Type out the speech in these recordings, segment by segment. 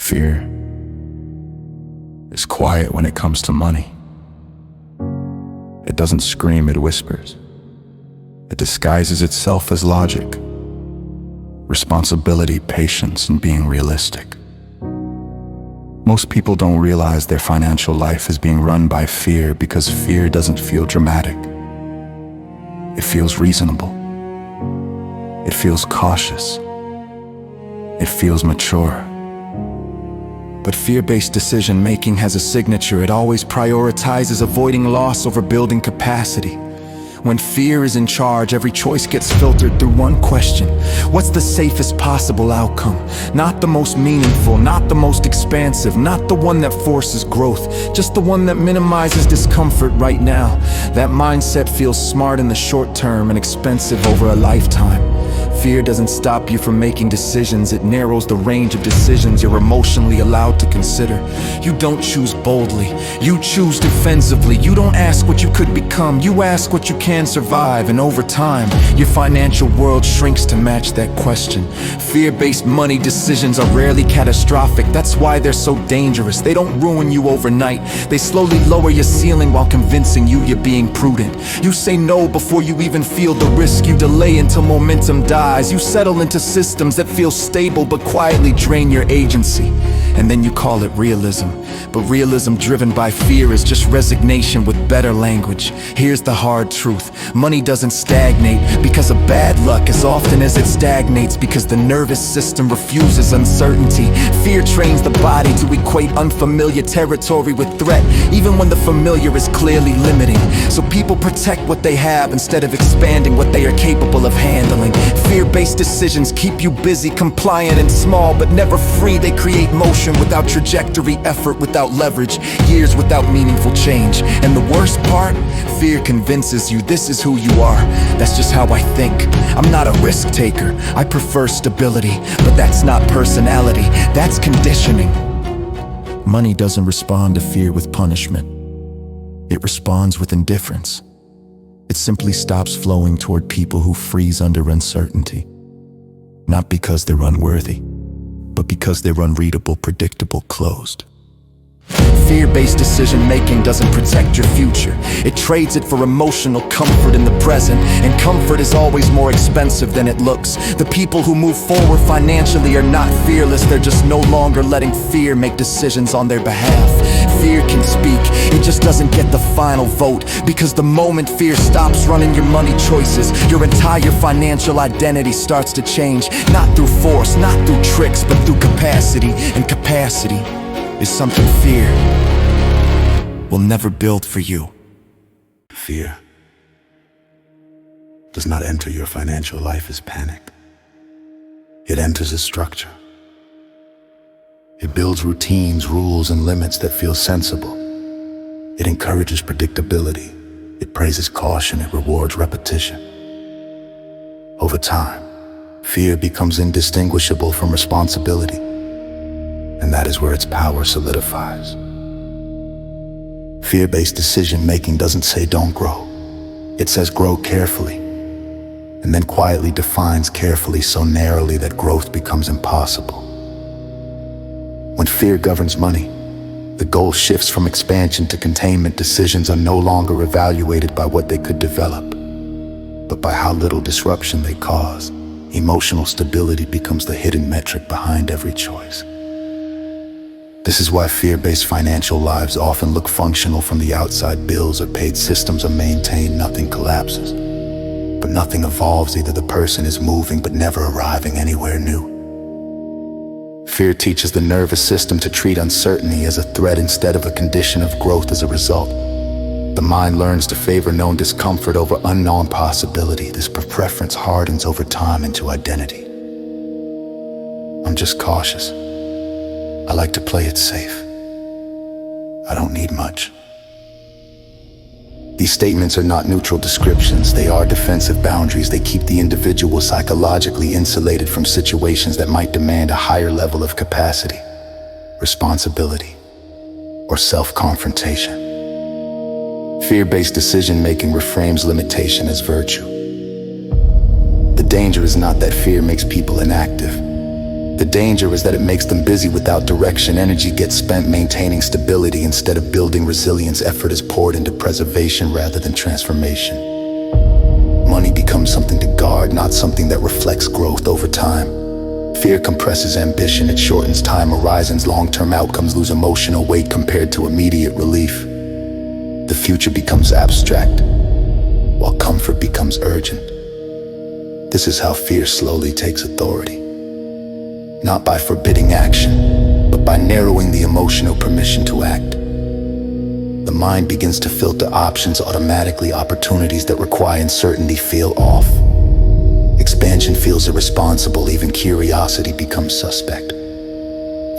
Fear is quiet when it comes to money. It doesn't scream, it whispers. It disguises itself as logic, responsibility, patience, and being realistic. Most people don't realize their financial life is being run by fear because fear doesn't feel dramatic. It feels reasonable. It feels cautious. It feels mature. But fear-based decision-making has a signature. It always prioritizes avoiding loss over building capacity. When fear is in charge, every choice gets filtered through one question. What's the safest possible outcome? Not the most meaningful, not the most expansive, not the one that forces growth, just the one that minimizes discomfort right now. That mindset feels smart in the short term and expensive over a lifetime. Fear doesn't stop you from making decisions. It narrows the range of decisions you're emotionally allowed to consider. You don't choose boldly. You choose defensively. You don't ask what you could become. You ask what you can survive. And over time, your financial world shrinks to match that question. Fear-based money decisions are rarely catastrophic. That's why they're so dangerous. They don't ruin you overnight. They slowly lower your ceiling while convincing you you're being prudent. You say no before you even feel the risk. You delay until momentum dies. You settle into systems that feel stable but quietly drain your agency. And then you call it realism. But realism driven by fear is just resignation with better language. Here's the hard truth. Money doesn't stagnate because of bad luck as often as it stagnates because the nervous system refuses uncertainty. Fear trains the body to equate unfamiliar territory with threat, even when the familiar is clearly limiting. So people protect what they have instead of expanding what they are capable of handling. Fear-based decisions keep you busy, compliant and small, but never free. They create motion without trajectory, effort without leverage, years without meaningful change. And the worst part? Fear convinces you this is who you are. That's just how I think. I'm not a risk taker. I prefer stability, but that's not personality. That's conditioning. Money doesn't respond to fear with punishment. It responds with indifference. It simply stops flowing toward people who freeze under uncertainty. Not because they're unworthy, but because they're unreadable, predictable, closed. Fear-based decision-making doesn't protect your future. It trades it for emotional comfort in the present, and comfort is always more expensive than it looks. The people who move forward financially are not fearless. They're just no longer letting fear make decisions on their behalf. Fear can speak, it just doesn't get the final vote, because the moment fear stops running your money choices, your entire financial identity starts to change. Not through force, not through tricks, but through capacity. And capacity is something fear will never build for you. Fear does not enter your financial life as panic. It enters as structure. It builds routines, rules, and limits that feel sensible. It encourages predictability. It praises caution. It rewards repetition. Over time, fear becomes indistinguishable from responsibility. And that is where its power solidifies. Fear-based decision-making doesn't say don't grow. It says grow carefully, and then quietly defines carefully so narrowly that growth becomes impossible. When fear governs money, the goal shifts from expansion to containment. Decisions are no longer evaluated by what they could develop, but by how little disruption they cause. Emotional stability becomes the hidden metric behind every choice. This is why fear-based financial lives often look functional from the outside. Bills are paid, systems are maintained, nothing collapses. But nothing evolves. Either the person is moving but never arriving anywhere new. Fear teaches the nervous system to treat uncertainty as a threat instead of a condition of growth. As a result, the mind learns to favor known discomfort over unknown possibility. This preference hardens over time into identity. I'm just cautious. I like to play it safe. I don't need much. These statements are not neutral descriptions. They are defensive boundaries. They keep the individual psychologically insulated from situations that might demand a higher level of capacity, responsibility, or self-confrontation. Fear-based decision-making reframes limitation as virtue. The danger is not that fear makes people inactive. The danger is that it makes them busy without direction. Energy gets spent maintaining stability instead of building resilience. Effort is poured into preservation rather than transformation. Money becomes something to guard, not something that reflects growth over time. Fear compresses ambition, it shortens time horizons. Long-term outcomes lose emotional weight compared to immediate relief. The future becomes abstract, while comfort becomes urgent. This is how fear slowly takes authority. Not by forbidding action, but by narrowing the emotional permission to act. The mind begins to filter options automatically. Opportunities that require uncertainty feel off. Expansion feels irresponsible, even curiosity becomes suspect.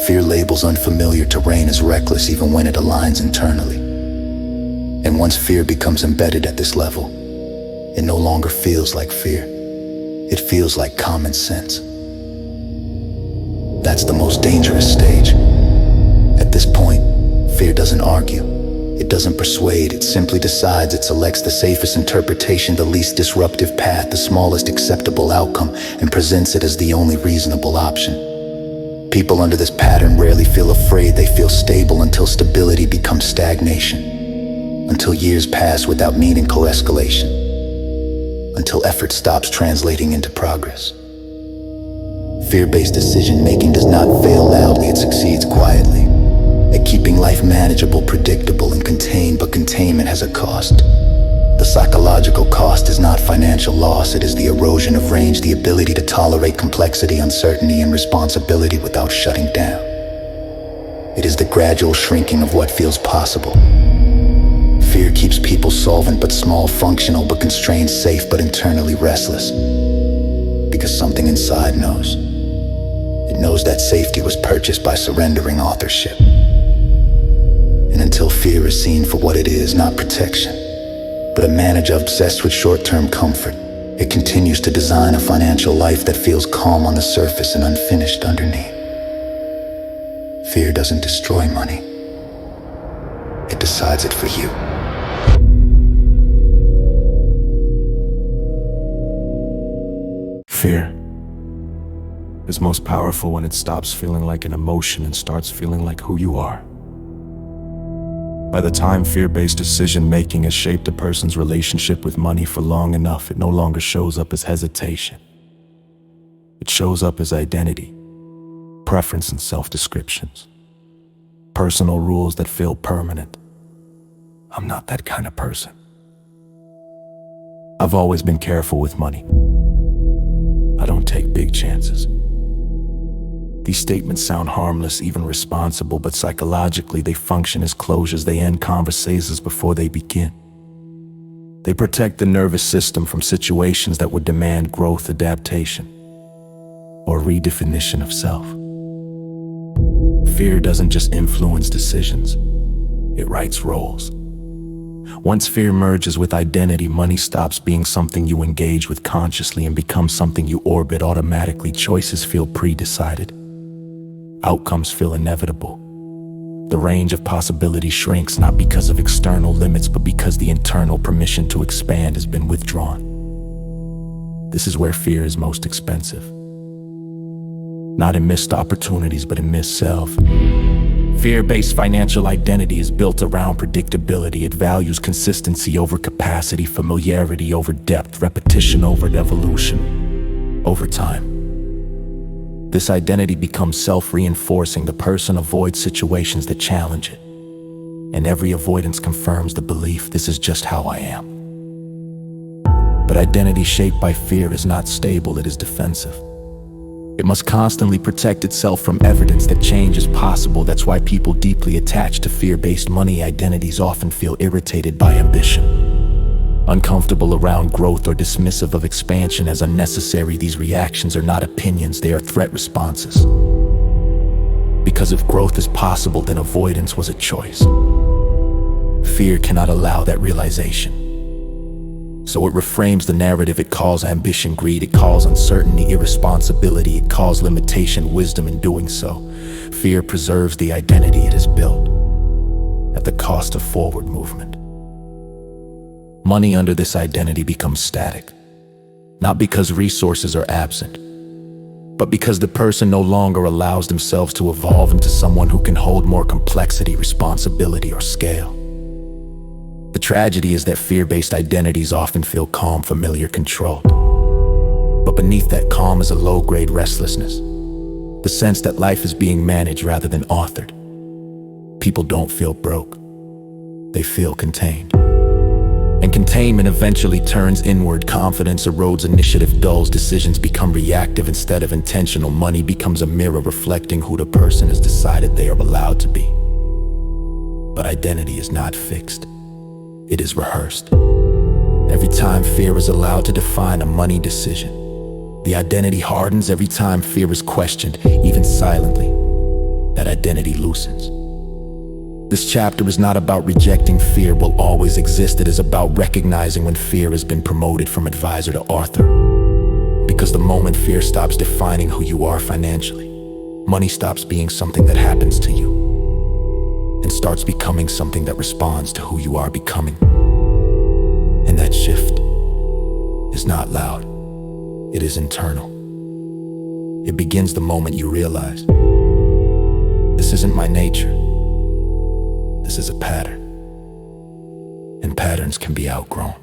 Fear labels unfamiliar terrain as reckless even when it aligns internally. And once fear becomes embedded at this level, it no longer feels like fear. It feels like common sense. That's the most dangerous stage. At this point, fear doesn't argue. It doesn't persuade, it simply decides. It selects the safest interpretation, the least disruptive path, the smallest acceptable outcome, and presents it as the only reasonable option. People under this pattern rarely feel afraid. They feel stable until stability becomes stagnation, until years pass without meaningful escalation, until effort stops translating into progress. Fear-based decision-making does not fail loudly, it succeeds quietly, at keeping life manageable, predictable, and contained. But containment has a cost. The psychological cost is not financial loss, it is the erosion of range, the ability to tolerate complexity, uncertainty, and responsibility without shutting down. It is the gradual shrinking of what feels possible. Fear keeps people solvent but small, functional but constrained, safe but internally restless. Because something inside knows. It knows that safety was purchased by surrendering authorship. And until fear is seen for what it is, not protection, but a manager obsessed with short-term comfort, it continues to design a financial life that feels calm on the surface and unfinished underneath. Fear doesn't destroy money. It decides it for you. Fear is most powerful when it stops feeling like an emotion and starts feeling like who you are. By the time fear-based decision-making has shaped a person's relationship with money for long enough, it no longer shows up as hesitation. It shows up as identity, preference, and self-descriptions. Personal rules that feel permanent. I'm not that kind of person. I've always been careful with money. I don't take big chances. These statements sound harmless, even responsible, but psychologically they function as closures. They end conversations before they begin. They protect the nervous system from situations that would demand growth, adaptation, or redefinition of self. Fear doesn't just influence decisions, it writes roles. Once fear merges with identity, money stops being something you engage with consciously and becomes something you orbit automatically. Choices feel pre-decided. Outcomes feel inevitable. The range of possibility shrinks not because of external limits, but because the internal permission to expand has been withdrawn. This is where fear is most expensive. Not in missed opportunities, but in missed self. Fear-based financial identity is built around predictability. It values consistency over capacity, familiarity over depth, repetition over evolution. Over time, this identity becomes self-reinforcing. The person avoids situations that challenge it, and every avoidance confirms the belief, this is just how I am. But identity shaped by fear is not stable, it is defensive. It must constantly protect itself from evidence that change is possible. That's why people deeply attached to fear-based money identities often feel irritated by ambition, uncomfortable around growth, or dismissive of expansion as unnecessary. These reactions are not opinions, they are threat responses. Because if growth is possible, then avoidance was a choice. Fear cannot allow that realization. So it reframes the narrative. It calls ambition greed, it calls uncertainty irresponsibility, it calls limitation wisdom. In doing so, fear preserves the identity it has built at the cost of forward movement. Money under this identity becomes static, not because resources are absent, but because the person no longer allows themselves to evolve into someone who can hold more complexity, responsibility, or scale. The tragedy is that fear-based identities often feel calm, familiar, controlled. But beneath that calm is a low-grade restlessness, the sense that life is being managed rather than authored. People don't feel broke, they feel contained. And containment eventually turns inward. Confidence erodes, initiative dulls, decisions become reactive instead of intentional. Money becomes a mirror reflecting who the person has decided they are allowed to be. But identity is not fixed, it is rehearsed. Every time fear is allowed to define a money decision, the identity hardens. Every time fear is questioned, even silently, that identity loosens. This chapter is not about rejecting fear will always exist. It is about recognizing when fear has been promoted from advisor to author. Because the moment fear stops defining who you are financially, money stops being something that happens to you and starts becoming something that responds to who you are becoming. And that shift is not loud, it is internal. It begins the moment you realize, this isn't my nature. This is a pattern, and patterns can be outgrown.